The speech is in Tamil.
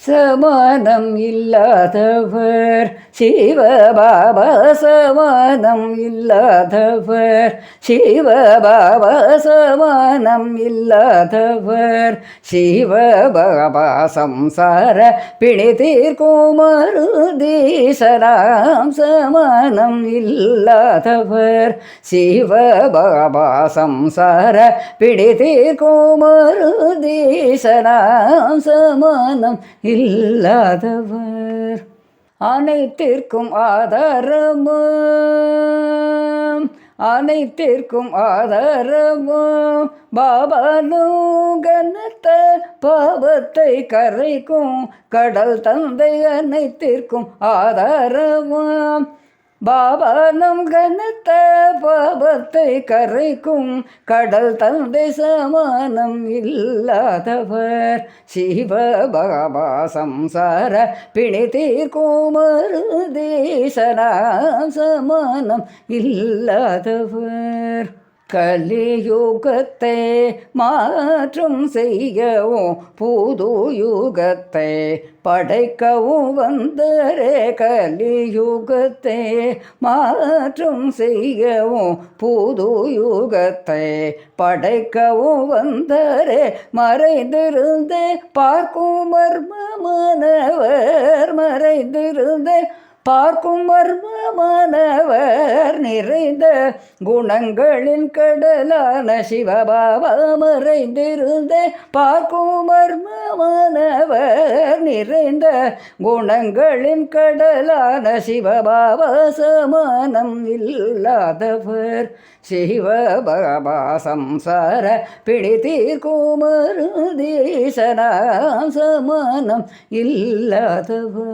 சமானம் இல்லாதவர் சிவபாபா, சமானம் இல்லாதவர் சிவபாபா, சமானம் இல்லாதவர் சிவபாபா. சம்சார பிணி தீர்க்கும் மருதீசராம், சமானம் இல்லாதவர் சிவபாபா. சம்சார பிணி தீர்க்கும் மருதீசராம், சமானம் இல்லாதவர். அனைத்திற்கும் ஆதாரமும் அனைத்திற்கும் ஆதாரமும் பாபானும் கனத்த பாவத்தை கரைக்கும் கடல் தந்தை. அனைத்திற்கும் ஆதாரமும் பாபானும் கனத்த பாவத்தை கரைக்கும் கடல் தந்தை. சமானம் இல்லாதவர் சிவபாபா. சம்சார பிணி தீர்க்கும் மருதீசராம், சமானம் இல்லாதவர். கலியுகத்தை மாற்றம் செய்யவும் புது யுகத்தை படைக்கவும் வந்தரே. கலியுகத்தை மாற்றம் செய்யவும் புது யுகத்தை படைக்கவும் வந்தரே. மறைந்திருந்தே பார்க்கும் மர்மமானவர், மறைந்திருந்தே பார்க்கும் மர்மமானவர், நிறைந்த குணங்களின் கடலான சிவபாபா. மறைந்திருந்தே பார்க்கும் மர்மமானவர், நிறைந்த குணங்களின் கடலான சிவபாபா. சமானம் இல்லாதவர் சிவபாபா. சம்சார பிணி தீர்க்கும் மருதீசராம், சமானம் இல்லாதவர்.